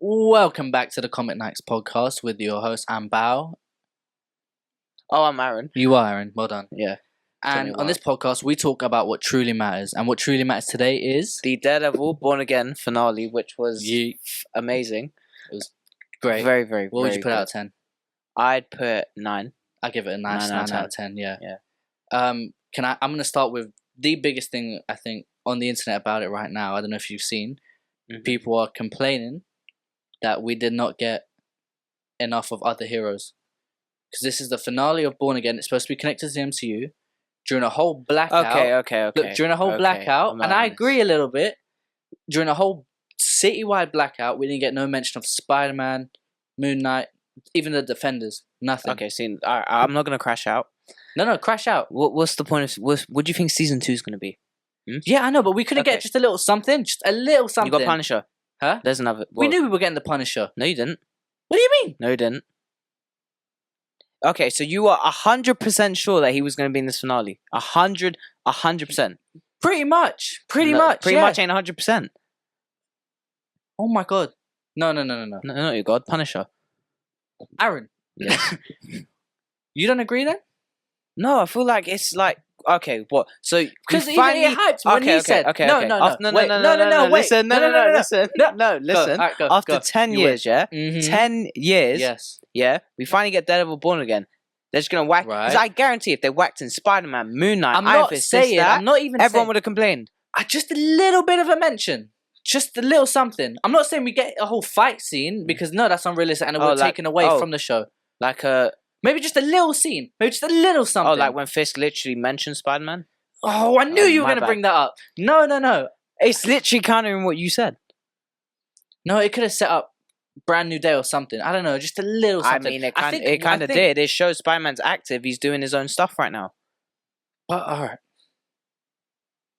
Welcome back to the Comic Nights podcast with your host, Bao. Oh, I'm Aaron. You are Aaron, well done. Yeah. And on this podcast, we talk about what truly matters. And what truly matters today is... the Daredevil Born Again finale, which was amazing. It was great. Very, very, What would you put out of 10? I'd put 9. I'd give it a nice 9 out of 10, yeah. Yeah. I'm going to start with the biggest thing, I think, on the internet about it right now. I don't know if you've seen. Mm-hmm. People are complaining that we did not get enough of other heroes. Because this is the finale of Born Again. It's supposed to be connected to the MCU. During a whole blackout. Okay. Look, during a whole blackout, and I agree a little bit. During a whole citywide blackout, we didn't get no mention of Spider-Man, Moon Knight, even the Defenders. Nothing. Okay, see, I'm not going to crash out. No, crash out. What's the point of... What do you think Season 2 is going to be? Yeah, I know, but we couldn't get just a little something. Just a little something. You got Punisher. Huh? There's another... We knew we were getting the Punisher. No, you didn't. What do you mean? No, you didn't. Okay, so you are 100% sure that he was going to be in this finale. 100%. Pretty much. Pretty much ain't 100%. Oh my god. No. No, you God. Punisher. Aaron. Yes. You don't agree then? No, I feel like it's like... Okay, what? So because he hyped when he said no. Listen. After 10 years, yeah, 10 years, yes, yeah, we finally get Daredevil Born Again. They're just gonna whack. Because I guarantee, if they whacked in Spider-Man, Moon Knight, I'm not saying. I'm not even. Everyone would have complained. Just a little bit of a mention. Just a little something. I'm not saying we get a whole fight scene because no, that's unrealistic and it would have taken away from the show. Like a. Maybe just a little scene. Maybe just a little something. Oh, like when Fisk literally mentioned Spider-Man? Oh, I knew you were going to bring that up. No. It's literally countering what you said. No, it could have set up Brand New Day or something. I don't know, just a little something. I mean, it kind of did. It shows Spider-Man's active. He's doing his own stuff right now. But, alright.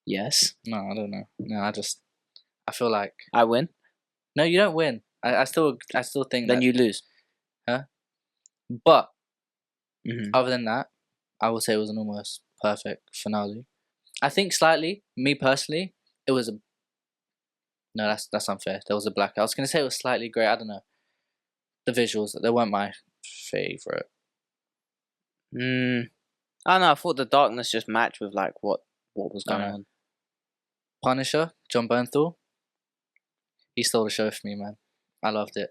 Yes. No, I don't know. No, I feel like... I win? No, you don't win. I still think Then you lose. Huh? But... Other than that, I would say it was an almost perfect finale. I think slightly, me personally, it was a... No, that's unfair. There was a blackout. I was going to say it was slightly great. I don't know. The visuals, they weren't my favourite. I don't know. I thought the darkness just matched with like what was going on. Punisher, John Bernthal, he stole the show for me, man. I loved it.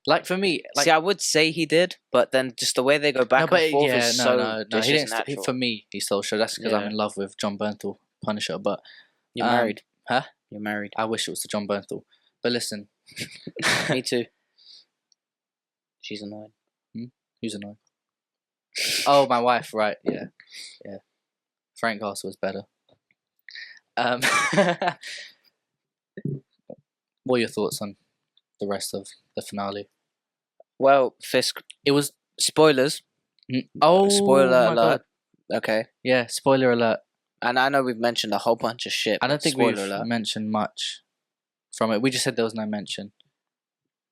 Like for me, see, I would say he did, but then just the way they go back and forth is so he didn't. For me, he stole the show. That's because I'm in love with John Bernthal, Punisher. But you're married, huh? You're married. I wish it was to John Bernthal, but listen, me too. She's annoying. Who's annoying? Oh, my wife, right? Yeah. Frank Castle was better. What are your thoughts on the rest of the finale? Well, Fisk. It was spoilers. Spoiler alert. God. Okay. Yeah, spoiler alert. And I know we've mentioned a whole bunch of shit. I don't think we've mentioned much from it. We just said there was no mention.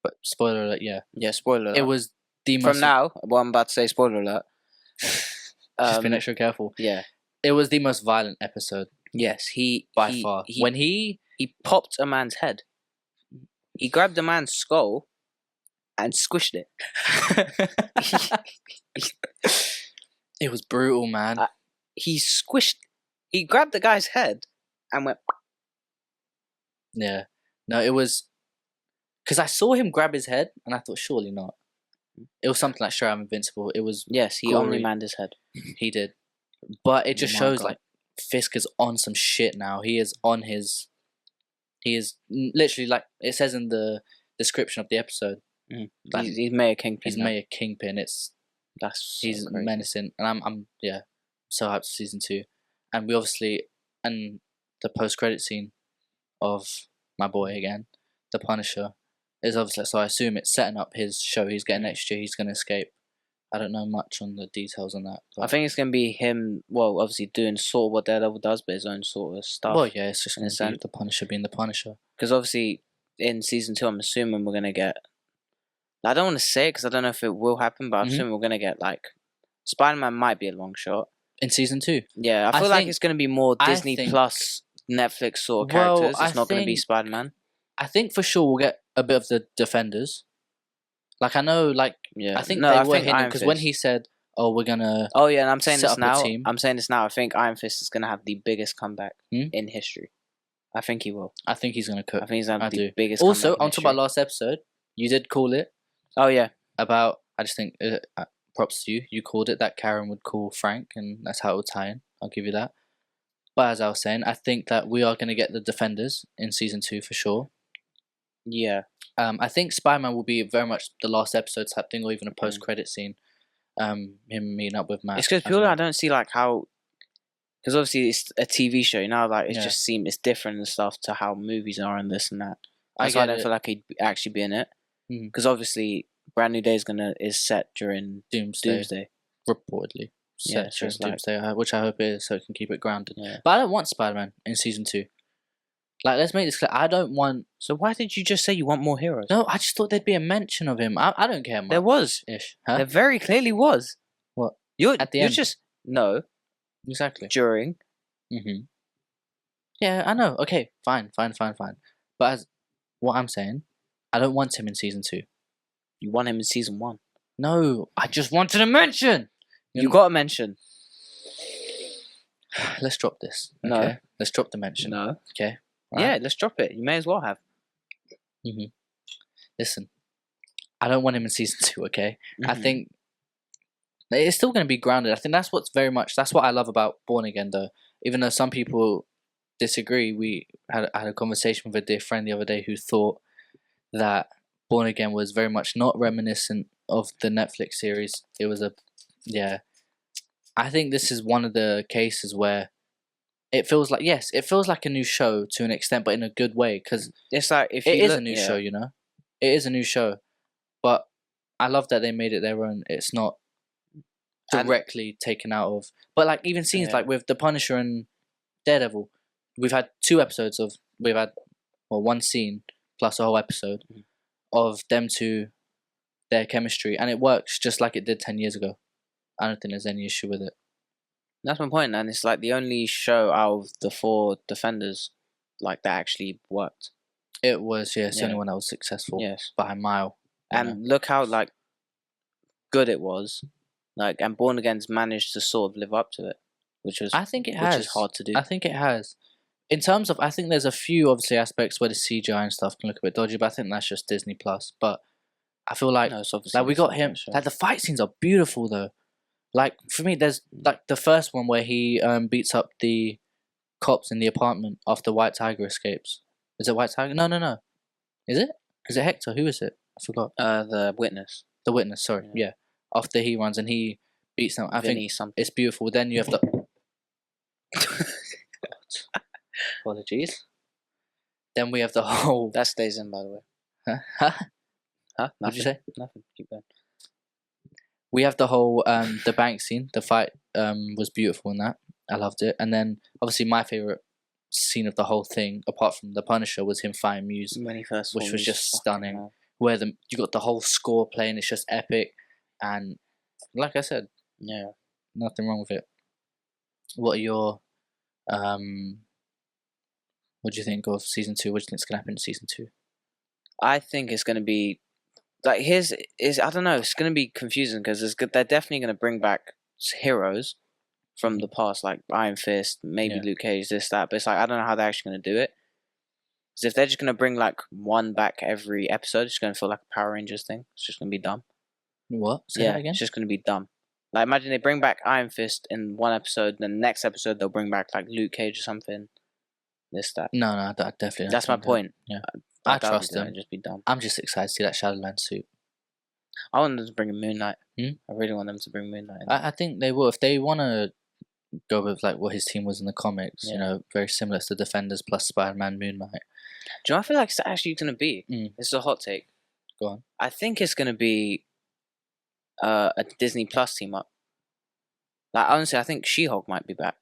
But spoiler alert, yeah. Yeah, spoiler alert. It was the most... From now, what I'm about to say, spoiler alert. Just been extra careful. Yeah. It was the most violent episode. Yes, by far. When he popped a man's head. He grabbed a man's skull and squished it. It was brutal, man. He grabbed the guy's head and went... Yeah. No, it was... Because I saw him grab his head and I thought, surely not. It was something like Straight Out Invincible. It was... Yes, he only manned his head. He did. But it just shows, like, Fisk is on some shit now. He is on his... He is literally, like it says in the description of the episode. Like, he's Mayor Kingpin. He's Mayor Kingpin. He's menacing, and I'm so hyped for season 2. And we obviously, and the post-credit scene of my boy again, the Punisher, is obviously, so I assume it's setting up his show he's getting next year. He's going to escape. I don't know much on the details on that. I think it's going to be him, well, obviously doing sort of what Daredevil does, but his own sort of stuff. Well, yeah, it's just going to be the Punisher being the Punisher. Because obviously, in season 2, I'm assuming we're going to get... I don't want to say it because I don't know if it will happen, but I'm assuming we're going to get, like... Spider-Man might be a long shot. In season 2? Yeah, I feel like it's going to be more Disney plus Netflix sort of characters. It's not going to be Spider-Man. I think for sure we'll get a bit of the Defenders. Like I know, like Yeah. I think No, they I were think hinting Iron because when Fist. he said, "Oh, we're gonna Oh yeah, and I'm saying set this up a now. team," I'm saying this now. I think Iron Fist is gonna have the biggest comeback Hmm? in history. I think he will. I think he's gonna cook. I think he's gonna I have the do. biggest Also, comeback in on top of our history. last episode, you did call it Oh yeah. about. I just think props to you. You called it that Karen would call Frank, and that's how it would tie in. I'll give you that. But as I was saying, I think that we are gonna get the Defenders in season 2 for sure. Yeah. I think Spider-Man will be very much the last episode type thing, or even a post-credit scene. Him meeting up with Matt. It's because purely I don't see like how, because obviously it's a TV show, you know, like it's Yeah. just it's different and stuff to how movies are and this and that. I That's why I get don't it. feel like he'd actually be in it. Mhm. Because obviously, Brand New Day is set during Doomsday. Reportedly. Yeah, Set so during it's like- Doomsday, which I hope it is, so it can keep it grounded. Yeah. But I don't want Spider-Man in season 2. Like, let's make this clear. I don't want. So why did you just say you want more heroes? No, I just thought there'd be a mention of him. I don't care much. There was. Ish. Huh? There very clearly was. What? You're At the you're end. just no Exactly. during. Mm-hmm. Yeah, I know. Okay, fine. But as what I'm saying, I don't want him in season 2. You want him in season 1. No, I just wanted a mention. You got to mention. Let's drop this. No. Okay? Let's drop the mention. No. Okay. Yeah, let's drop it. You may as well have. Mm-hmm. Listen, I don't want him in season 2. Okay. I Mhm. think it's still going to be grounded. I think that's that's what I love about Born Again, though. Even though some people disagree, we had a conversation with a dear friend the other day who thought that Born Again was very much not reminiscent of the Netflix series. It was I think this is one of the cases where it feels like it feels like a new show to an extent, but in a good way, because It's like if it you is look, a new yeah. show. You know, it is a new show, but I love that they made it their own. It's not And- directly taken out of, but like even scenes Yeah. like with the Punisher and Daredevil, we've had 2 episodes of one scene plus a whole episode Mhm. of them two, their chemistry, and it works just like it did 10 years ago. I don't think there's any issue with it. That's my point, and it's like the only show out of the 4 Defenders like that actually worked. It was it's the Yeah. only one that was successful Yes. by a mile. you know. And look how like good it was. Like, and Born Again's managed to sort of live up to it, which I think it which has. is hard to do. I think it has. In terms of, I think there's a few obviously aspects where the CGI and stuff can look a bit dodgy, but I think that's just Disney Plus. But I feel like No, it's obviously we this got one, him. for sure. Like the fight scenes are beautiful though. Like for me, there's like the first one where he beats up the cops in the apartment after White Tiger escapes. Is it White Tiger? No. Is it? Is it Hector? Who is it? I forgot. The Witness. The Witness. Sorry. Yeah. After he runs and he beats them, I Vinny think something. it's beautiful. Then you have the. Apologies. Then we have the whole. That stays in, by the way. Huh? Huh? What'd you Nothing. say? Nothing. Keep going. We have the whole the bank scene. The fight was beautiful in that. I loved it. And then obviously my favorite scene of the whole thing, apart from the Punisher, was him fighting Muse, When he first, which saw was me, just fucking stunning. hell. Where you got the whole score playing. It's just epic, and like I said, Yeah. nothing wrong with it. What are your what do you think of season 2? What do you think's gonna happen in season 2? I think it's gonna be like I don't know. It's gonna be confusing because they're definitely gonna bring back heroes from the past, like Iron Fist, maybe Yeah. Luke Cage, this that. But it's like I don't know how they're actually gonna do it. Because if they're just gonna bring like one back every episode, it's gonna feel like a Power Rangers thing. It's just gonna be dumb. What? Say that again? It's just gonna be dumb. Like imagine they bring back Iron Fist in one episode, then the next episode they'll bring back like Luke Cage or something. This that. No, I definitely. That's my point. Yeah. That I trust would them. just be dumb. I'm just excited to see that Shadowland suit. I want them to bring in Moon Knight. Hmm? I really want them to bring Moon Knight in. I think they will if they want to go with like what his team was in the comics. You Yeah. know, very similar to Defenders plus Spider-Man, Moon Knight. Do you know what I feel like it's actually going to be? This is a hot take. Go on. I think it's going to be a Disney Plus team up. Like, honestly, I think She-Hulk might be back.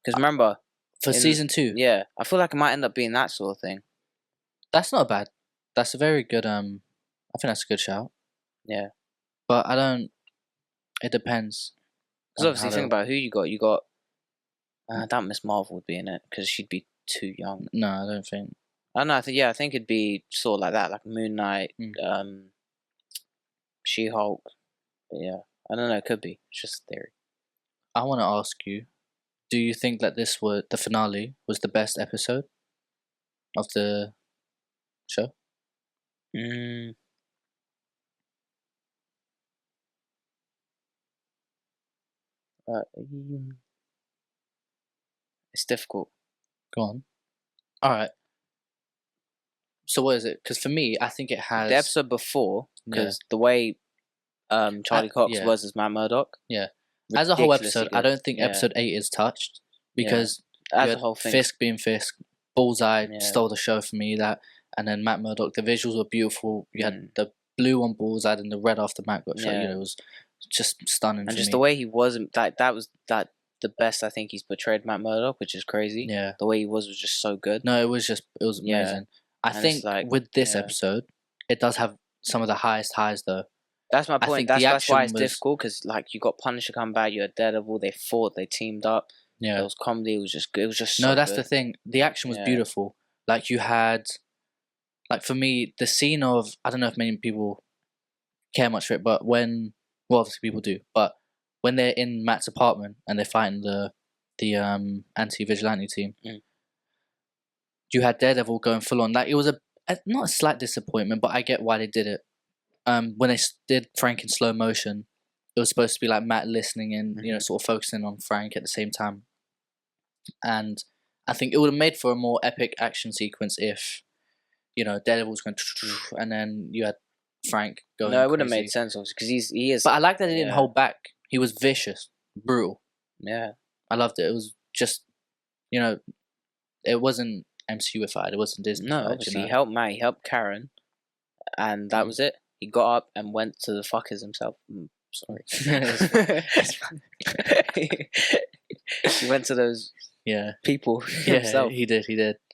Because remember... For season 2? Yeah, I feel like it might end up being that sort of thing. That's not bad. That's a very good, I think that's a good shout. Yeah. But I don't... It depends. Because obviously, think about who you got. You got... I doubt Miss Marvel would be in it, because she'd be too young. No, I don't think. I don't know. I think it'd be sort of like that, like Moon Knight, Mm. She-Hulk. But yeah, I don't know. It could be. It's just a theory. I want to ask you: do you think that the finale was the best episode of the show? Mm, it's difficult. Go on. All right. So what is it? Because for me, I think it has The episode before, Yeah. because the way Charlie Cox yeah. was as Matt Murdock. Yeah. As a whole ridiculously episode, I good. don't think Yeah. episode 8 is touched because As you a had whole thing. Fisk being Fisk, Bullseye Yeah. stole the show for me. And then Matt Murdock. The visuals were beautiful. You had the blue on Bullseye and the red after Matt got shot. Yeah. You know, it was just stunning. And for just me. the way he wasn't that was the best I think he's portrayed Matt Murdock, which is crazy. Yeah. The way he was just so good. No, it was amazing. Yeah. I And think it's like, with this yeah. episode, it does have some of the highest highs though. That's my I point. think That's the why action it's was- difficult, because like you got Punisher come back, you had Daredevil, they fought, they teamed up. Yeah. There was comedy. It was just good. It was just No, so that's good. the thing. The action was Yeah. beautiful. Like you had, like for me, the scene of I don't know if many people care much for it, but obviously people do, but when they're in Matt's apartment and they're fighting the anti-vigilante team, you had Daredevil going full on. Like it was not a slight disappointment, but I get why they did it. When they did Frank in slow motion, it was supposed to be like Matt listening and sort of focusing on Frank at the same time. And I think it would have made for a more epic action sequence if, Daredevil was going and then you had Frank going. No, it would have crazy. made sense, obviously, because he is. But I like that he didn't Yeah. hold back. He was vicious, brutal. Yeah. I loved it. It was just, it wasn't MCUified. It wasn't Disney. No, obviously he helped Matt, he helped Karen, and that was it. He got up and went to the fuckers himself. Sorry. He went to those people himself. He did.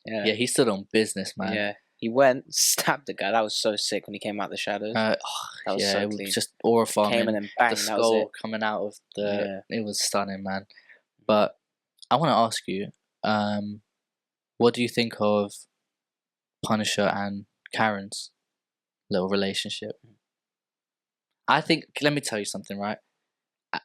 Yeah, he stood on business, man. Yeah. He went, stabbed the guy. That was so sick when he came out of the shadows. That was so it clean. was just aura farming. Came and then bang, the that was skull it. coming out of it was stunning, man. But I want to ask you, what do you think of Punisher and Karen's little relationship? I think, let me tell you something, right?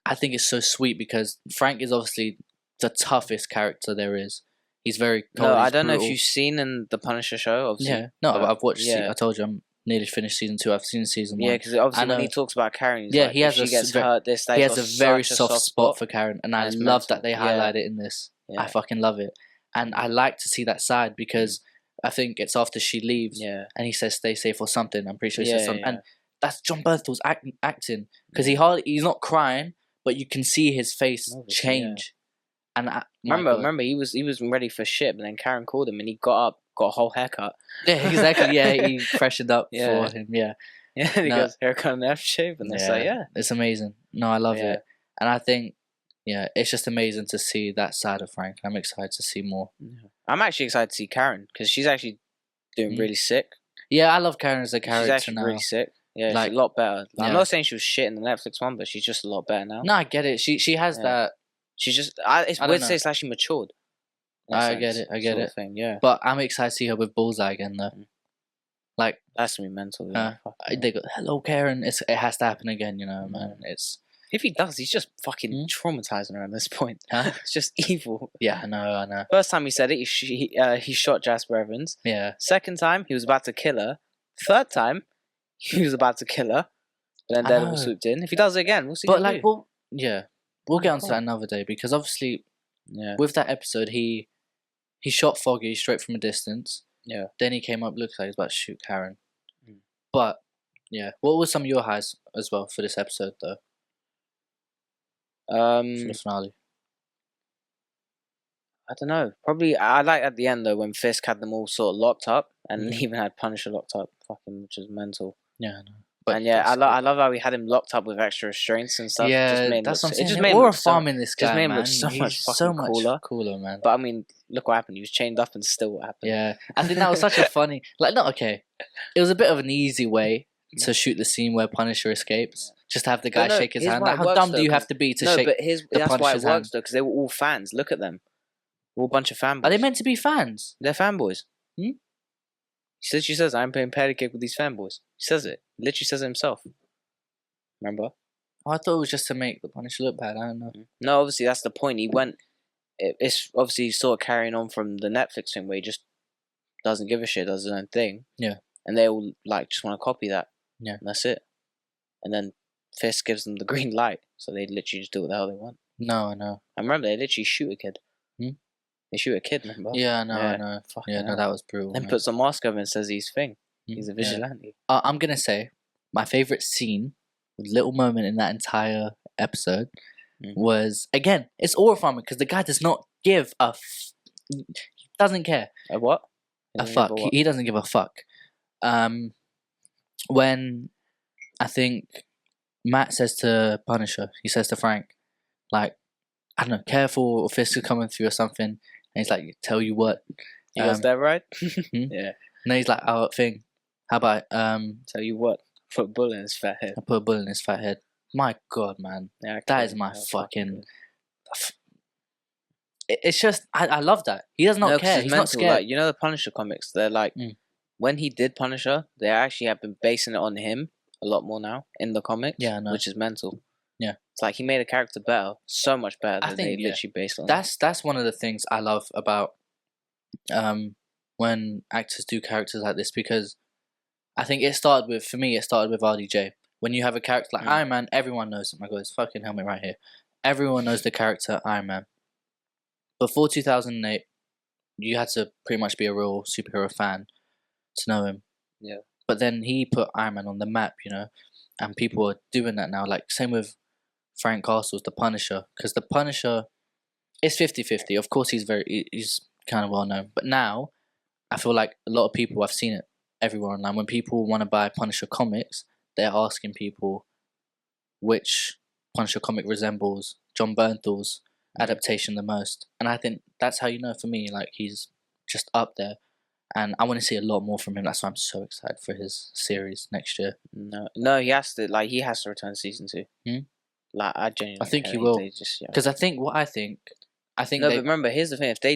I think it's so sweet because Frank is obviously the toughest character there is. He's very cold. No, I he's don't know brutal. if you've seen in the Punisher show. Obviously. Yeah, no, I've watched. Yeah. I told you I'm nearly finished season 2. I've seen season 1. Yeah, because obviously I when he know. talks about Karen, he's Yeah, like, he has if a she gets very- hurt, this, that. He he's has got a very such soft spot for Karen, and I it's love that mental. they Yeah. highlight it in this. Yeah. I fucking love it, and I like to see that side because I think it's after she leaves, Yeah. and he says "stay safe" or something. I'm pretty sure he Yeah, says something, yeah. and that's John Bernthal's acting because he's not crying, but you can see his face Obviously, change. And my God. remember, he was ready for shit, but then Karen called him, and he got up, got a whole haircut. Yeah, exactly. Yeah, he freshened up Yeah. for him. Yeah, Yeah, and he No. goes haircut and aftershave, and it's like, it's amazing. No, I love Yeah. it, and I think, it's just amazing to see that side of Frank. I'm excited to see more. I'm actually excited to see Karen because she's actually doing really sick. Yeah, I love Karen as a character She's actually now. really sick. Yeah, Like, she's a lot better. yeah. I'm not saying she was shit in the Netflix one, but she's just a lot better now. No, I get it. She has Yeah. that, She's just. It's I don't weird to know. say it's actually matured. in a I get sense, it. I get sort it. of Thing. Yeah, But I'm excited to see her with Bullseye again, though. Like, that's gonna be mental. Yeah. Fuck, yeah. they go, "Hello, Karen." It has to happen again, man. It's If he does, he's just fucking traumatizing her at this point. Huh? It's just evil. yeah, I know. First time he said it, he shot Jasper Evans. Yeah, Second time, he was about to kill her. Third time, he was about to kill her. But then I Daredevil know. swooped in. If he does it again, we'll see. but what like, he'll we'll get Oh, onto cool. that another day because obviously do. Yeah. with that episode he shot Foggy straight from a distance. Yeah. Then he came up, looks like he's about to shoot Karen. Mm. But yeah, what were some of your highs as well for this episode though? For the finale. I don't know. Probably I like at the end though when Fisk had them all sort of locked up and even had Punisher locked up, fucking, which is mental. Yeah, I know. But And yeah, that's I love how he had him locked up with extra restraints and stuff. Yeah, Just made him that's look, what I'm saying. It just They made him were look so, farming this guy, just made him man. look so He's much so fucking much cooler. man. But I mean, look what happened. He was chained up and still what happened. Yeah, I think that was such a funny, it was a bit of an easy way to shoot the scene where Punisher escapes. Just to have the guy But no, shake his here's hand. why Like, it how works, dumb though, do you have 'cause- to be to No, shake but the that's why it Punisher's works hand? though, because they were all fans. Look at them. All a bunch of fanboys. Are they meant to be fans? They're fanboys. Hmm? She says, I'm playing patty cake with these fanboys. He says it. He literally says it himself. Remember? Oh, I thought it was just to make the Punisher look bad. I don't know. No, obviously that's the point. He went. It's obviously sort of carrying on from the Netflix thing where he just doesn't give a shit, does his own thing. Yeah. And they all like just want to copy that. Yeah. And that's it. And then Fisk gives them the green light, so they literally just do what the hell they want. No, I know. I remember they literally shoot a kid. They shoot a kid, remember? Yeah, I know. Yeah, no, that was brutal. Then puts a mask over and says he's thing. He's a vigilante. Yeah. I'm gonna say my favorite scene, little moment in that entire episode, was again. It's horrifying because the guy does not give a. He doesn't care. A what? A fuck. He doesn't give a fuck. When I think Matt says to Punisher, he says to Frank, like, I don't know, careful, or Fisk is coming through or something. And he's like, tell you what. He goes, that right? Yeah. And then he's like, oh, thing. How about, tell you what, put a bullet in his fat head. I put a bullet in his fat head. My God, man. Yeah, that is my fucking... It's just, I love that. He does not care. He's not scared. Like, you know the Punisher comics? They're like, when he did Punisher, they actually have been basing it on him a lot more now in the comics. Yeah, I know. Which is mental. Yeah. It's like he made a character better, so much better than they literally based on. That's one of the things I love about when actors do characters like this, because I think it started with RDJ. When you have a character like Iron Man, everyone knows him. I got his fucking helmet right here. Everyone knows the character Iron Man. Before 2008, you had to pretty much be a real superhero fan to know him. Yeah. But then he put Iron Man on the map, and people are doing that now. Like, same with Frank Castle's The Punisher, because The Punisher is 50-50. Of course, he's kind of well known. But now, I feel like a lot of people, I've seen it everywhere online, when people want to buy Punisher comics, they're asking people which Punisher comic resembles John Bernthal's adaptation the most. And I think that's how you know, for me, like, he's just up there. And I want to see a lot more from him. That's why I'm so excited for his series next year. No, he has to return to season 2. Like, I think he will. Because I think but remember, here's the thing: if they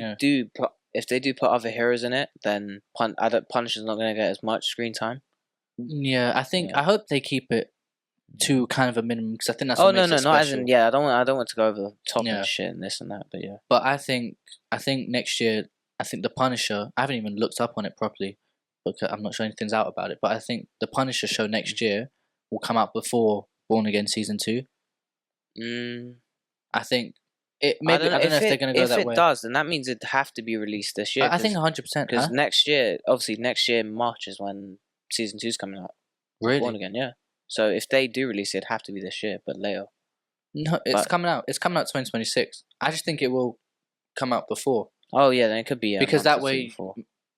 do put other heroes in it, then Punisher's not going to get as much screen time. Yeah, I hope they keep it to kind of a minimum, because I think that's. Oh, no, not as in, I don't want to go over the top and shit and this and that, but yeah. But I think next year, I think the Punisher, I haven't even looked up on it properly because I'm not sure anything's out about it, but I think the Punisher show next year will come out before Born Again season 2. I think it maybe. I don't know if they're going to go that way. If it does, then that means it'd have to be released this year. I think 100%. Because next year March is when season 2's coming out. Really? Born Again, yeah. So if they do release it, it'd have to be this year, but later. No, it's coming out. It's coming out 2026. I just think it will come out before. Oh yeah, then it could be. Yeah, because that way,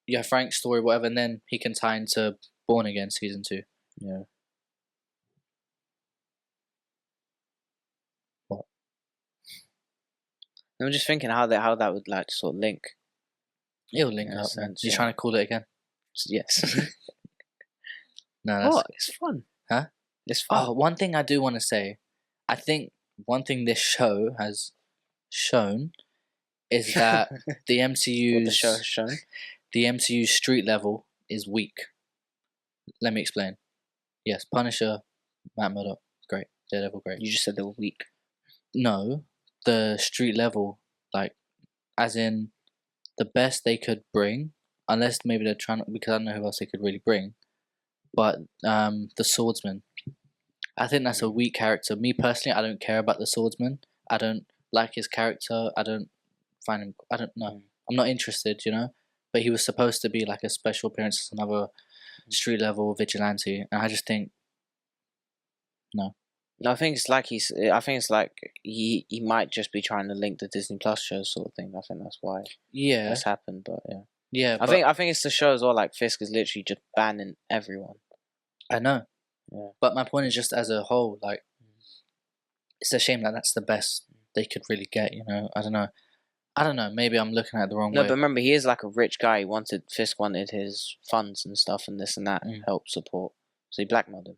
you have Frank's story, whatever, and then he can tie into Born Again season 2. Yeah. What? I'm just thinking how that would like sort of link. It'll link up. Sense, You're trying to call it again? Yes. No, that's it's fun. Huh? It's fun. Oh, one thing I do want to say, I think one thing this show has shown is that the MCU's street level is weak. Let me explain. Yes, Punisher, Matt Murdock, great. Daredevil, great. You just said they were weak. No, the street level, like, as in the best they could bring, unless maybe they're trying, because I don't know who else they could really bring. But the Swordsman, I think that's a weak character. Me personally, I don't care about the Swordsman. I don't like his character. I don't find him. I don't know. I'm not interested, But he was supposed to be like a special appearance as another street level vigilante, and I just think no. No, I think it's like he might just be trying to link the Disney Plus shows sort of thing. I think that's why. Yeah, that's happened, but yeah. Yeah, I think it's the show as well. Like Fisk is literally just banning everyone. I know. Yeah. But my point is just as a whole, like, it's a shame that that's the best they could really get. I don't know. Maybe I'm looking at it the wrong way. No, but remember, he is like a rich guy. Fisk wanted his funds and stuff and this and that help support, so he blackmailed him.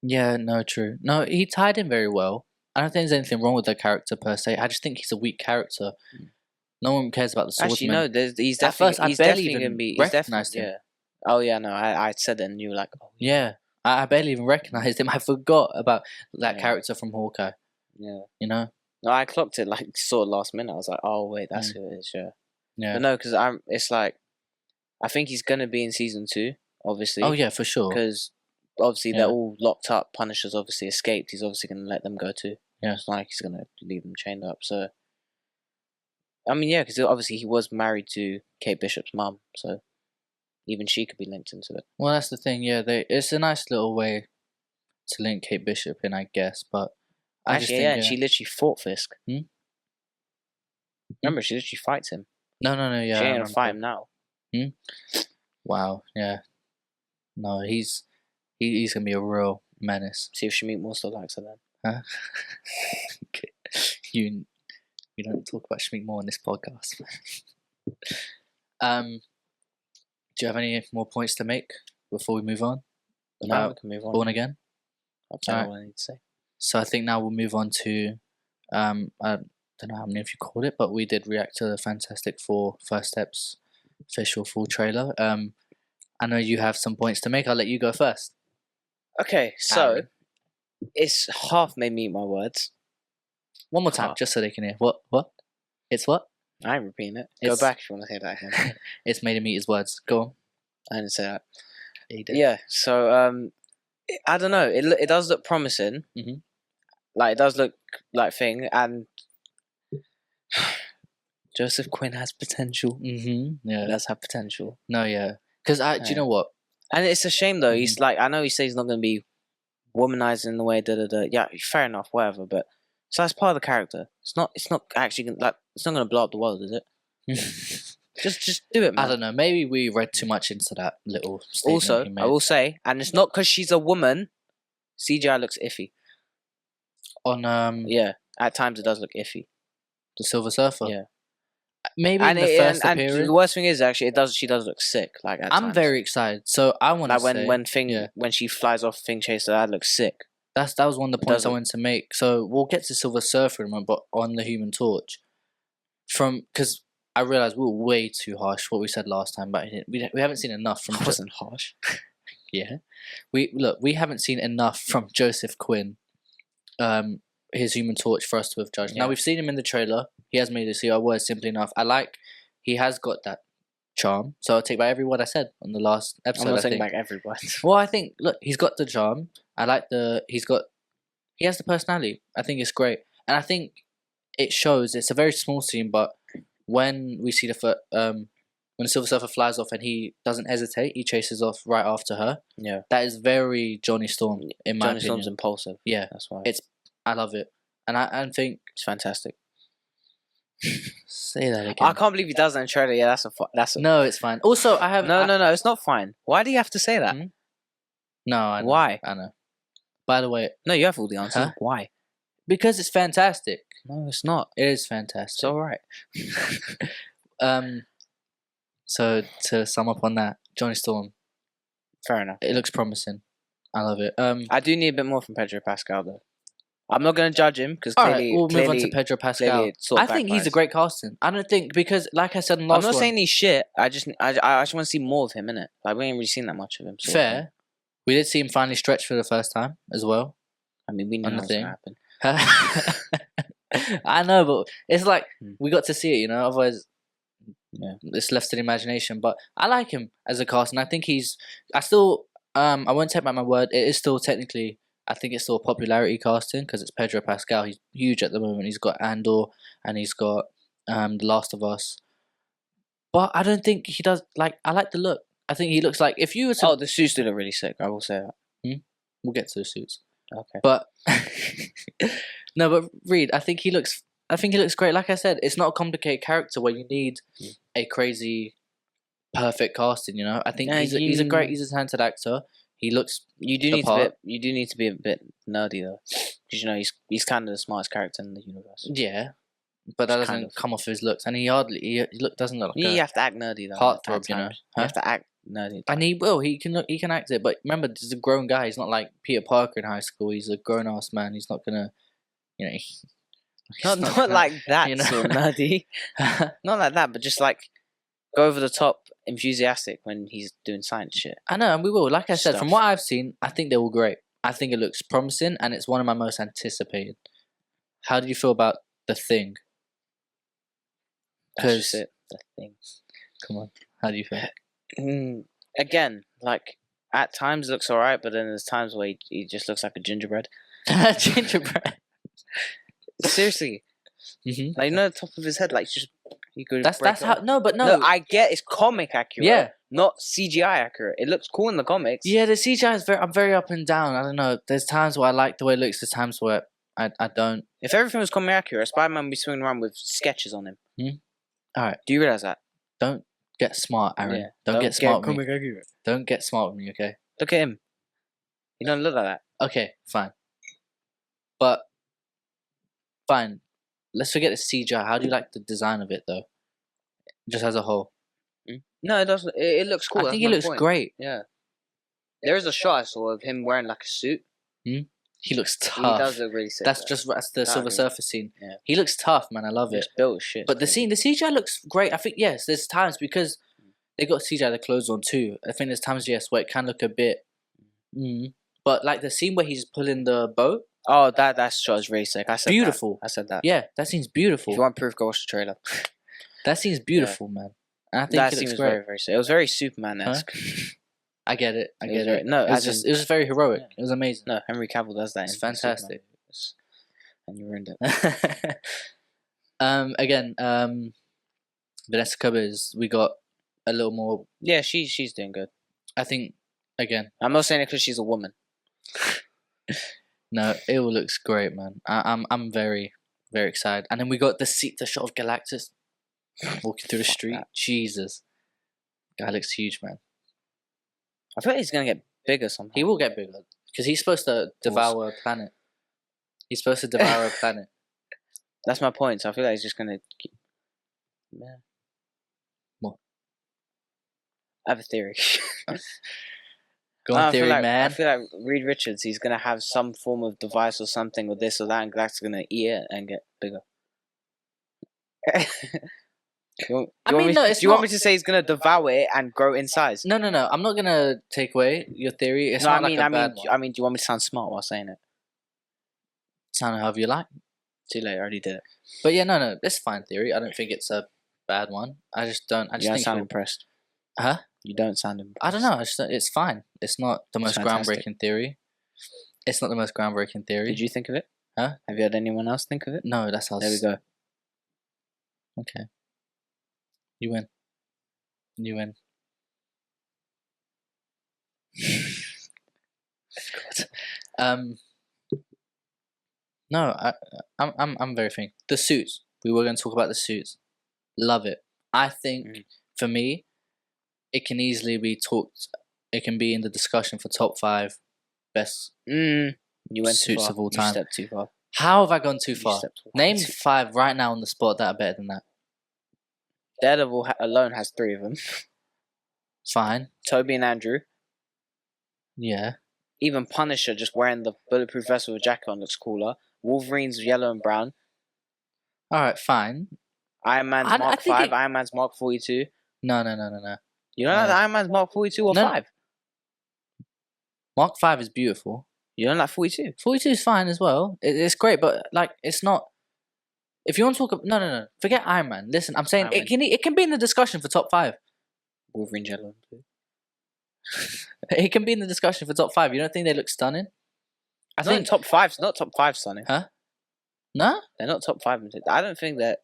Yeah, no, true. No, he tied him very well. I don't think there's anything wrong with the character per se. I just think he's a weak character. No one cares about the Swordsman. Actually, no. He's definitely going to be. Recognized him. Yeah. Oh yeah, no, I said it and you were like, oh yeah. I barely even recognized him. I forgot about that character from Hawkeye. Yeah. You know. No, I clocked it like sort of last minute. I was like, oh wait, that's who it is. Yeah. Yeah. But no, because it's like, I think he's gonna be in season 2, obviously. Oh yeah, for sure. Because obviously they're all locked up. Punisher's obviously escaped. He's obviously gonna let them go too. Yeah. It's not like he's gonna leave them chained up. So, I mean, yeah, because obviously he was married to Kate Bishop's mum, so even she could be linked into it. Well, that's the thing. Yeah, it's a nice little way to link Kate Bishop in, I guess. But I just think, and she literally fought Fisk. Remember, she literally fights him. No, yeah. She ain't gonna fight him now. Wow, yeah. No, he's gonna be a real menace. See if Shmeek still likes her then. Huh? You don't talk about Shmeek Moore in this podcast. Do you have any more points to make before we move on? No, we can move on. Born Again? That's all I need to say. So I think now we'll move on to I don't know how many of you called it, but we did react to the Fantastic Four First Steps official full trailer. I know you have some points to make. I'll let you go first. Okay, so it's half made me eat my words. One more time, just so they can hear. What? It's what? I ain't repeating it. Go back if you want to hear that again. It's made him eat his words. Go on. I didn't say that. He did. Yeah, so I don't know. It does look promising. Like it does look like thing, and Joseph Quinn has potential. Yeah, he does have potential. No, yeah, because do you know what? And it's a shame though. He's like, I know he says he's not going to be womanizing in the way. Yeah, fair enough, whatever. But so that's part of the character. It's not actually like it's not going to blow up the world, is it? just do it, man. I don't know. Maybe we read too much into that little statement. Also, I will say, and it's not because she's a woman. CGI looks iffy. Yeah, at times it does look iffy. The Silver Surfer. Yeah. Maybe in the first appearance. And the worst thing is actually she does look sick. Like at I'm times. very excited. So I want to say when she flies off Thing Chaser, that looks sick. That was one of the points I wanted to make. So we'll get to Silver Surfer in a moment, but on the Human Torch, because I realized we were way too harsh what we said last time, but we haven't seen enough from. I wasn't harsh. Yeah, we haven't seen enough from Joseph Quinn, his Human Torch for us to have judged. Now we've seen him in the trailer. He has made us see our words simply enough. He has got that charm. So I'll take back every word I said on the last episode. I'm not taking back every word. Well, I think he's got the charm. I like he has the personality. I think it's great, and I think it shows. It's a very small scene, but when we see when the Silver Surfer flies off and he doesn't hesitate, he chases off right after her. Yeah, that is very Johnny Storm in my opinion. Johnny Storm's impulsive. Yeah, that's why I love it, and I think it's fantastic. Say that again. I can't believe he does that in trailer. Yeah, that's a no, it's fine. Also, I have no, it's not fine. Why do you have to say that? No, I know. Why? I know. By the way, no, you have all the answers. Huh? Why? Because it's fantastic. No, it's not. It is fantastic. It's all right. So to sum up on that, Johnny Storm. Fair enough. It looks promising. I love it. I do need a bit more from Pedro Pascal though. I'm not going to judge him because clearly, we'll move on to Pedro Pascal. I think he's a great casting. I don't think because, like I said in the last I'm not saying he's shit. I just want to see more of him in it. Like we ain't really seen that much of him. Fair. We did see him finally stretch for the first time as well. I mean, we knew that was going to happen. I know, but it's like we got to see it, you know. Otherwise, it's left to the imagination. But I like him as a cast, and I think I won't take back my word. It is still technically. I think it's still a popularity casting because it's Pedro Pascal. He's huge at the moment. He's got Andor and he's got The Last of Us. But I don't think he does. Like, I like the look. I think he looks like if you were to. Oh, the suits do look really sick. I will say that. We'll get to the suits. Okay. But no, but Reed, I think he looks great. Like I said, it's not a complicated character where you need a crazy, perfect casting. You know, I think he's a talented actor. He looks. You do need to be a bit nerdy though, because you know he's kind of the smartest character in the universe. Yeah, but that doesn't come off his looks, and he doesn't look. Like you have to act nerdy though. Heartthrob, you know. You have to act nerdy. And he will. He can act it. But remember, he's a grown guy. He's not like Peter Parker in high school. He's a grown ass man. He's not gonna, you know. Not like that, you know? Sort of nerdy. Not like that, but just like go over the top enthusiastic when he's doing science shit. I know, and we will. Like I said, from what I've seen, I think they will great. I think it looks promising, and it's one of my most anticipated. How do you feel about The Thing? That's just it. The Thing. Come on, how do you feel? Again, like at times it looks alright, but then there's times where he just looks like a gingerbread. Gingerbread. Seriously. Mm-hmm. Like, you know, the top of his head, like just you could. That's how. No, I get it's comic accurate. Yeah. Not CGI accurate. It looks cool in the comics. Yeah, the CGI is I'm very up and down. I don't know. There's times where I like the way it looks. There's times where I don't. If everything was comic accurate, Spider-Man would be swinging around with sketches on him. All right. Do you realize that? Don't get smart, Aaron. Yeah. Don't get smart with me. Don't get smart with me, okay? Look at him. He don't look like that. Okay, fine. But fine. Let's forget the CGI. How do you like the design of it, though? Just as a whole. No, it doesn't. It looks cool. I think it looks great. Yeah. There is a shot I saw of him wearing like a suit. He looks tough. He does look really sick. That's the Silver Surfer scene. Yeah. He looks tough, man. I love it. Built shit. But the CGI looks great. I think yes. There's times because they got CGI the clothes on too. I think there's times where it can look a bit. But like the scene where he's pulling the boat. Oh, that shot is really sick. I said beautiful. I said that. Yeah, that scene's beautiful. If you want proof, go watch the trailer. That scene's beautiful, man. And I think that it looks scene was great. very, very sick. It was very Superman-esque. I get it. I get it. No, it was very heroic. Yeah. It was amazing. No, Henry Cavill does that. It's fantastic. And you ruined it. Again, Vanessa Cubbers, we got a little more. Yeah, she's doing good. I think. Again, I'm not saying it because she's a woman. No, it all looks great, man. I'm very, very excited. And then we got the shot of Galactus walking through the street. That. Jesus, guy looks huge, man. I feel like he's gonna get bigger somehow. He will get bigger because he's supposed to devour a planet. He's supposed to devour a planet. That's my point. So I feel like he's just gonna. Yeah. What? I have a theory. Go on, theory, man. I feel like Reed Richards, he's gonna have some form of device or something or this or that, and Galactus is gonna eat it and get bigger. Do you want me to say he's gonna devour it and grow in size? No. I'm not gonna take away your theory. It's no, not I mean, like a bad one. I mean, do you want me to sound smart while saying it? Sound however you like. Too late. I already did it. But yeah, no, it's fine theory. I don't think it's a bad one. I just don't. You don't sound impressed. Huh? You don't sound impressed. I don't know. It's fine. It's not the most groundbreaking theory. It's not the most groundbreaking theory. Did you think of it? Huh? Have you had anyone else think of it? No, that's us. There we go. Okay. You win. No, I'm very thankful. The suits. We were going to talk about the suits. Love it. I think for me, it can easily be talked. It can be in the discussion for top 5 best suits of all time. You stepped too far. How have I gone too far? Name 5 right now on the spot that are better than that. Daredevil alone has 3 of them. Fine. Toby and Andrew. Yeah. Even Punisher just wearing the bulletproof vest with a jacket on looks cooler. Wolverine's yellow and brown. Alright, fine. Iron Man's Mark 5, Iron Man's Mark 42. No. You don't like Iron Man's Mark 42 or 5? Mark 5 is beautiful. You don't like 42? 42 is fine as well. It's great, but like it's not. If you want to talk, no. Forget Iron Man. Listen, I'm saying it can be in the discussion for top 5. Wolverine yellow. It can be in the discussion for top 5. You don't think they look stunning? I think top 5's not top 5 stunning. Huh? No? They're not top 5. I don't think that.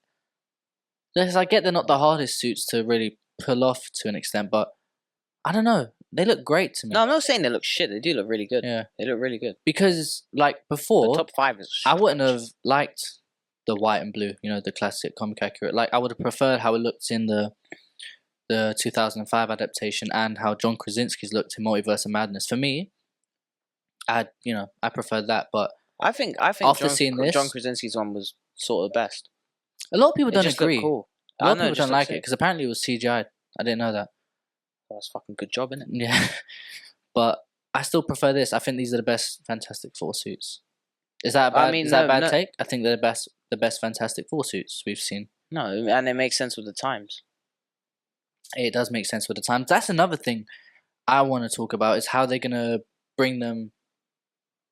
Because I get they're not the hardest suits to really pull off to an extent, but I don't know. They look great to me. No, I'm not saying they look shit. They do look really good. Yeah. They look really good. Because, like, before, the top 5 is I wouldn't have liked the white and blue, the classic comic accurate. Like, I would have preferred how it looked in the 2005 adaptation and how John Krasinski's looked in Multiverse of Madness. For me, I preferred that, but I think after seeing this, John Krasinski's one was sort of the best. A lot of people don't agree. Cool. A lot of people don't like it because apparently it was CGI. I didn't know that. That's a fucking good job, isn't it? Yeah, but I still prefer this. I think these are the best Fantastic Four suits. Is that a bad? Is that a bad take? I think they're the best Fantastic Four suits we've seen. No, and it makes sense with the times. it does make sense with the times. That's another thing I want to talk about is how they're gonna bring them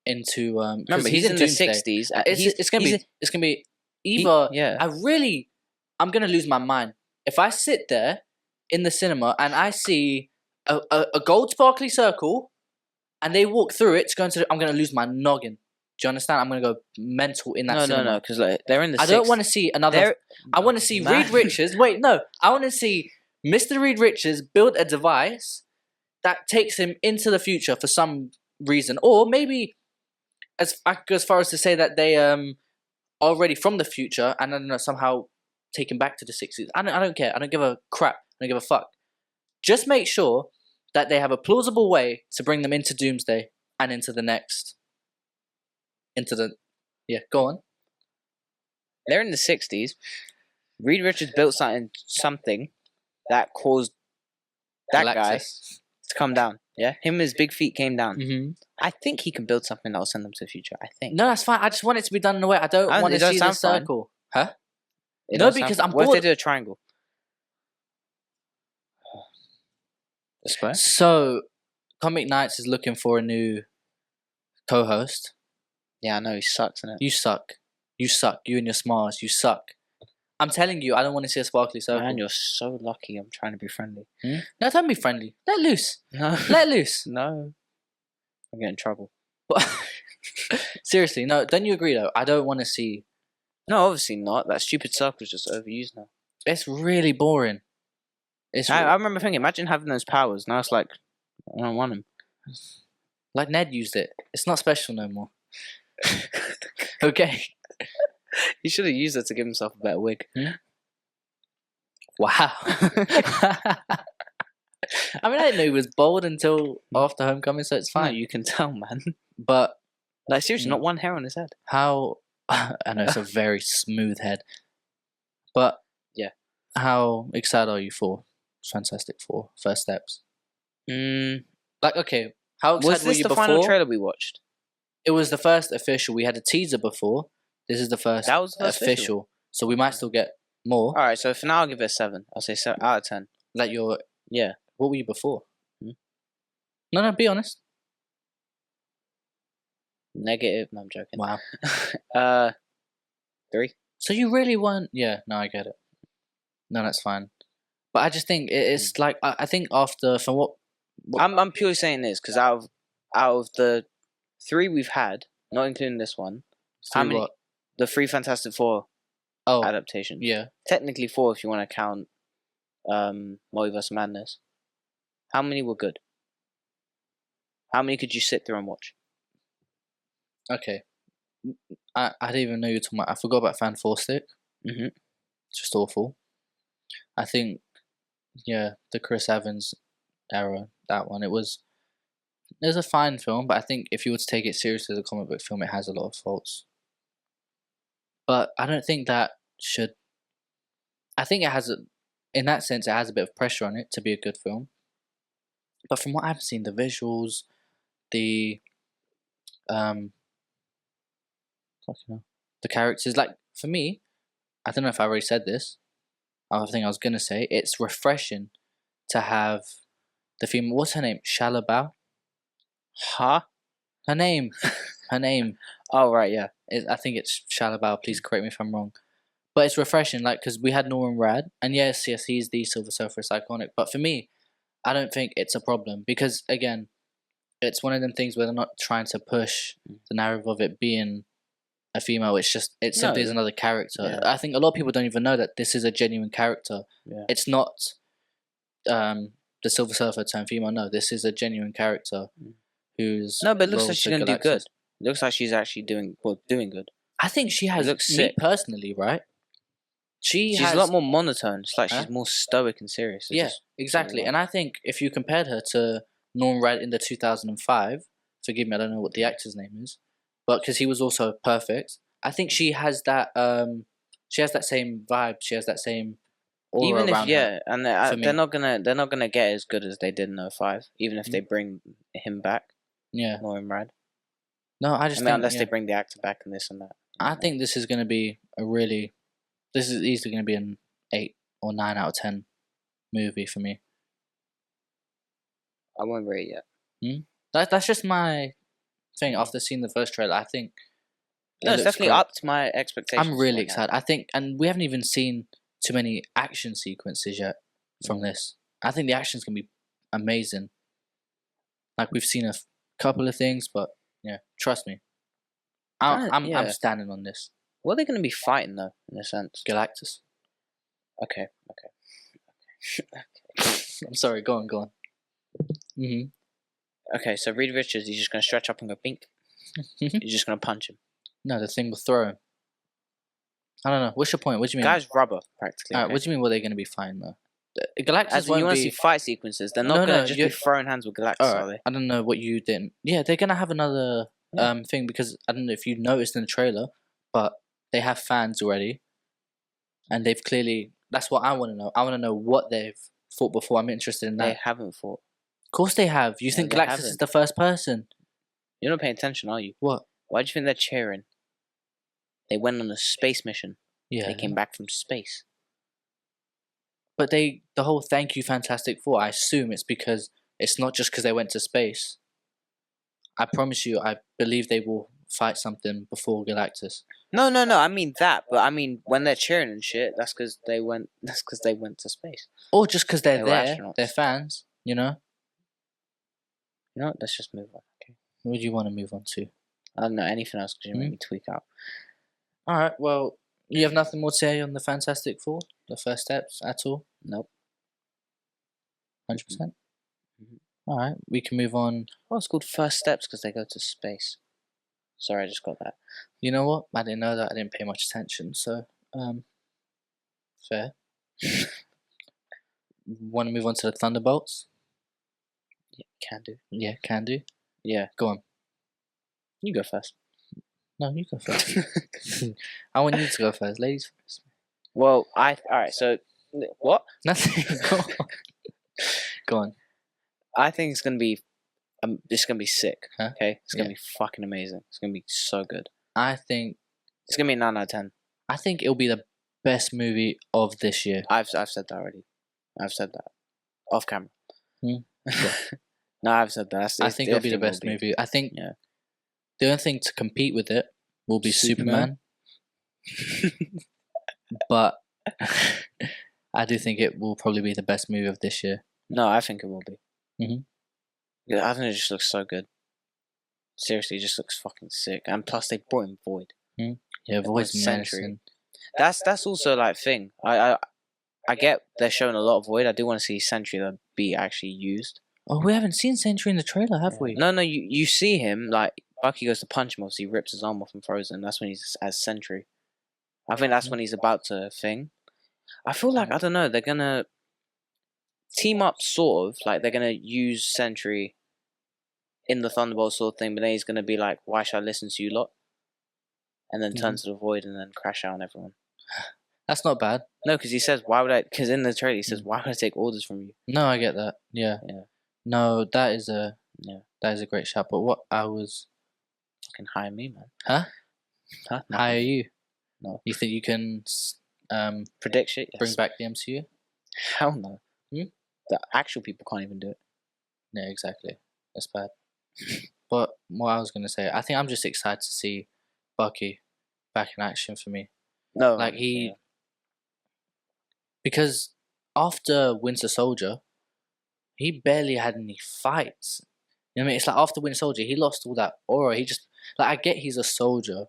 into. Remember, he's in the 60s. It's gonna be either. Yeah. I'm gonna lose my mind if I sit there in the cinema and I see a gold sparkly circle, and they walk through it to go into. I'm gonna lose my noggin. Do you understand? I'm gonna go mental in that cinema. No, because like, they're in the. I don't want to see another. I want to see Reed Richards. Wait, no. I want to see Mr. Reed Richards build a device that takes him into the future for some reason, or maybe as far as to say that they already from the future and I don't know somehow take him back to the 60s. I don't care. I don't give a crap. I don't give a fuck. Just make sure that they have a plausible way to bring them into Doomsday and into the next. Go on. They're in the 60s. Reed Richards built something that caused that guy to come down. Yeah, him and his big feet came down. Mm-hmm. I think he can build something that will send them to the future. I think. No, that's fine. I just want it to be done in a way. I don't want to see the circle. Fine. Huh? No, because I'm bored. What if they do a triangle? The square? So, Comic Nights is looking for a new co-host. Yeah, I know, he sucks, innit? You suck. You suck. You and your smiles. You suck. I'm telling you, I don't want to see a sparkly circle. Man, you're so lucky. I'm trying to be friendly. No, don't be friendly. Let loose. No. Let loose. No. I'm getting in trouble. Seriously, no, don't you agree though? I don't want to see... No, obviously not. That stupid circle is just overused now. It's really boring. I remember thinking, imagine having those powers. Now it's like, I don't want them. Like Ned used it. It's not special no more. Okay. He should have used it to give himself a better wig. Wow. I mean, I didn't know he was bald until after Homecoming, so it's fine. No, you can tell, man. But like seriously, not one hair on his head. How? I know it's a very smooth head, but yeah. How excited are you for Fantastic Four First Steps? Like, okay, how excited were you before? Was this the final trailer we watched? It was the first official. We had a teaser before. This is the first. That was the first official. So we might still get more. All right. So for now, I'll give it a 7. I'll say 7 out of 10. Like yeah. What were you before? No, be honest. Negative. No, I'm joking. Wow. 3. So you really weren't? Yeah. No, I get it. No, that's fine. But I just think it's like I think after from what I'm purely saying this because out of the 3 we've had, not including this one, how many? What? The 3 Fantastic Four adaptations. Yeah. Technically 4 if you want to count Multiverse of Madness. How many were good? How many could you sit through and watch? Okay. I didn't even know you were talking about. I forgot about Fan 4 Stick. Just awful. I think, yeah, the Chris Evans era, that one, it was a fine film, but I think if you were to take it seriously as a comic book film, it has a lot of faults. But I don't think that should... I think it has, in that sense, it has a bit of pressure on it to be a good film. But from what I've seen, the visuals, the characters, like, for me, I don't know if I already said this, I think I was going to say, it's refreshing to have the female, what's her name? Shalabao? Huh? Her name. Oh, right, yeah. I think it's Shalabao, please correct me if I'm wrong. But it's refreshing, like, because we had Norman Rad, and yes, he's the Silver Surfer, it's iconic. But for me, I don't think it's a problem, because, again, it's one of them things where they're not trying to push the narrative of it being a female. It's just simply is another character. Yeah. I think a lot of people don't even know that this is a genuine character. Yeah. It's not the Silver Surfer turned female. No, this is a genuine character who's... No, but it looks like she's going to do good. It looks like she's actually doing good. I think she has... Looks sick. Personally, right? She's a lot more monotone. It's like she's more stoic and serious. Yeah, exactly. And I think if you compared her to Norman Rad in the 2005, forgive me, I don't know what the actor's name is, but because he was also perfect, I think she has that same vibe. She has that same aura around her. And they're not gonna get as good as they did in 05, even if they bring him back. Yeah, Norman Rad. No, I think, unless they bring the actor back and this and that. I think this is gonna be this is easily gonna be an 8 or 9 out of 10 movie for me. I won't rate it yet. That's just my thing. After seeing the first trailer, I think it's definitely up to my expectations. I'm really excited. I think, and we haven't even seen too many action sequences yet from this. I think the action's gonna be amazing. Like we've seen a couple of things, but yeah, trust me. I'm standing on this. What are they going to be fighting though, in a sense? Galactus. Okay. I'm sorry. Go on. Okay, so Reed Richards, he's just going to stretch up and go bink. You're just going to punch him. No, the thing will throw him. I don't know. What's your point? What do you mean? Guy's rubber, practically. Alright, what do you mean? What are they going to be fighting though? Galactus As in, you want to see fight sequences? They're not going to just be throwing hands with Galactus, are they? I don't know what you didn't. Yeah, they're going to have another thing because I don't know if you noticed in the trailer, but they have fans already, and they've clearly. That's what I want to know. I want to know what they've fought before. I'm interested in that. They haven't fought. Of course they have. You think Galactus is the first person? You're not paying attention, are you? What? Why do you think they're cheering? They went on a space mission. Yeah. They came back from space. But the whole thank you Fantastic Four, I assume it's because it's not just because they went to space. I promise you, I believe they will fight something before Galactus. No, I mean that, but I mean when they're cheering and shit, that's because they went to space. Or just because they're there, astronauts. they're fans, you know? You know what, let's just move on. Okay. What do you want to move on to? I don't know anything else because you made me tweak out. Alright, well, you have nothing more to say on the Fantastic Four? The first steps at all? Nope. 100%? Alright, we can move on. Well, it's called First Steps because they go to space. Sorry, I just got that. You know what? I didn't know that. I didn't pay much attention, so, fair. Want to move on to the Thunderbolts? Yeah, can do. Yeah, can do. Yeah. Go on. You go first. No, you go first. I want you to go first. Ladies first. Well, alright, so, what? Nothing. Go on. Go on. I think it's gonna be sick. Huh? Okay, it's gonna be fucking amazing. It's gonna be so good. I think it's gonna be a 9 out of 10. I think it'll be the best movie of this year. I've said that already. I've said that off camera. No, I've said that. I think it'll be the best movie. I think the only thing to compete with it will be Superman. But I do think it will probably be the best movie of this year. No, I think it will be. Yeah, I think it just looks so good. Seriously, it just looks fucking sick. And plus, they brought in Void. Yeah, Void's Sentry. That's also like thing. I get they're showing a lot of Void. I do want to see Sentry that be actually used. Oh, we haven't seen Sentry in the trailer, have we? No, you see him like Bucky goes to punch him. Obviously, he rips his arm off and throws him. That's when he's as Sentry. I think that's when he's about to thing. I feel like I don't know. They're gonna team up, sort of like they're gonna use Sentry in the Thunderbolts sort of thing, but then he's gonna be like, "Why should I listen to you lot?" And then turn to the Void and then crash out on everyone. That's not bad. No, because he says, "Why would I?" Because in the trailer he says, "Why would I take orders from you?" No, I get that. Yeah. No, that is a great shout. But what I was fucking hire me, man. Huh? Hire Nothing. you? No. You think you can predict shit? Yes. Bring back the MCU? Hell no. The actual people can't even do it. Yeah, exactly. That's bad. But what I was gonna say, I think I'm just excited to see Bucky back in action for me. No, like because after Winter Soldier, he barely had any fights. You know what I mean? It's like after Winter Soldier, he lost all that aura. He just I get he's a soldier,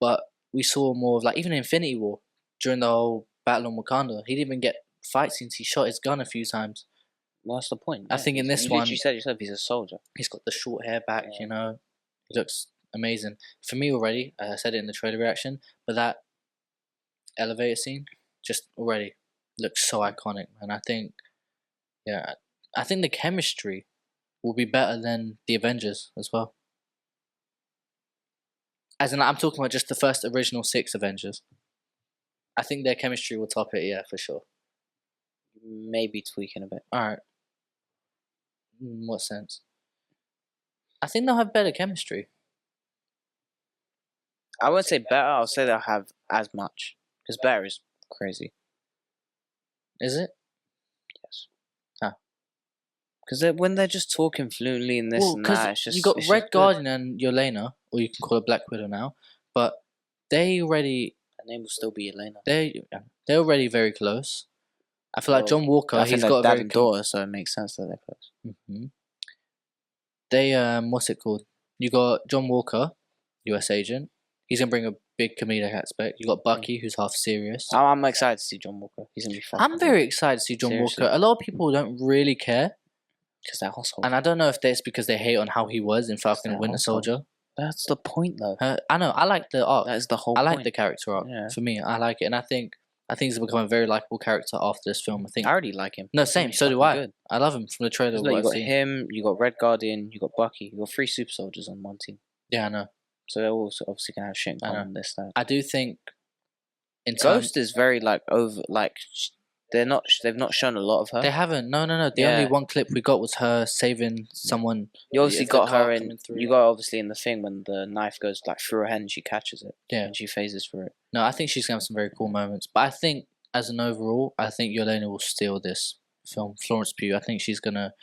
but we saw more of even Infinity War during the whole battle on Wakanda. He didn't even get fight scenes. He shot his gun a few times. Well, that's the point. I think in this one, you said yourself, he's a soldier. He's got the short hair back. You know, he looks amazing for me already. I said it in the trailer reaction, but that elevator scene just already looks so iconic, man. I think the chemistry will be better than the Avengers as well. As in, I'm talking about just the first original 6 Avengers. I think their chemistry will top it, yeah, for sure. Maybe tweaking a bit. Alright. In what sense? I think they'll have better chemistry. I wouldn't say better, I'll say they'll have as much. Because better is crazy. Is it? Yeah. Because when they're just talking fluently and this and that, it's just you got it's Red just Guardian and Yelena, or you can call her Black Widow now, but they already Her name will still be Elena. they're already very close. I feel like John Walker, I think he's they're got a dad very and daughter, so it makes sense that they're close. Mm-hmm. They what's it called? You got John Walker, U.S. agent. He's gonna bring a big comedic aspect. You got Bucky, who's half serious. I'm excited to see John Walker. He's gonna be fun. I'm very excited to see John Seriously. Walker. A lot of people don't really care, because they're assholes. and I don't know if that's because they hate on how he was in Falcon and Winter Soldier. That's the point, though. I know. I like the arc. That is the whole. I like the character arc. Yeah. For me, I like it, and I think he's become a very likable character after this film. I already like him. No, same. So do I. Good. I love him from the trailer. You got him. You got Red Guardian. You got Bucky. You got 3 super soldiers on one team. Yeah, I know. So they're all obviously gonna have shit in common this time. I do think. Ghost is very over. They've not shown a lot of her. They haven't. No. The only one clip we got was her saving someone. You obviously got her in. You got obviously in the thing when the knife goes through her head and she catches it. Yeah. And she phases through it. No, I think she's gonna have some very cool moments. But I think as an overall, I think Yelena will steal this film. Florence Pugh. I think she's gonna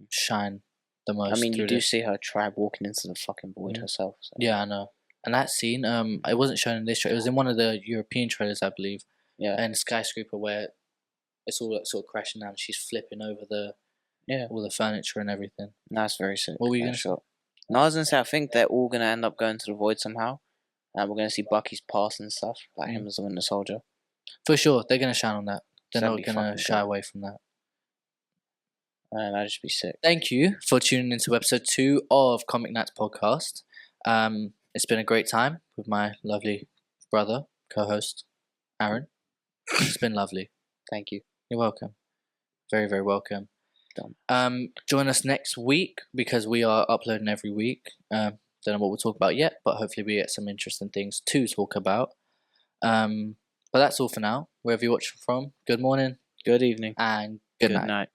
shine the most. I mean, you do see her tribe walking into the fucking void herself. So. Yeah, I know. And that scene, it wasn't shown in this trailer. It was in one of the European trailers, I believe. Yeah. And skyscraper where it's all sort of crashing down. She's flipping over all the furniture and everything. That's very sick. What were you gonna say? No, I was gonna say I think they're all gonna end up going to the void somehow, and we're gonna see Bucky's past and stuff, like him as a Winter Soldier. For sure, they're gonna shine on that. They're not gonna shy away from that. And that'd just be sick. Thank you for tuning into episode 2 of Comic Nights podcast. It's been a great time with my lovely brother, co-host, Aaron. It's been lovely. Thank you. You're welcome. Very, very welcome. Join us next week because we are uploading every week. Don't know what we'll talk about yet, but hopefully we get some interesting things to talk about. But that's all for now. Wherever you're watching from, good morning, good evening, and good night.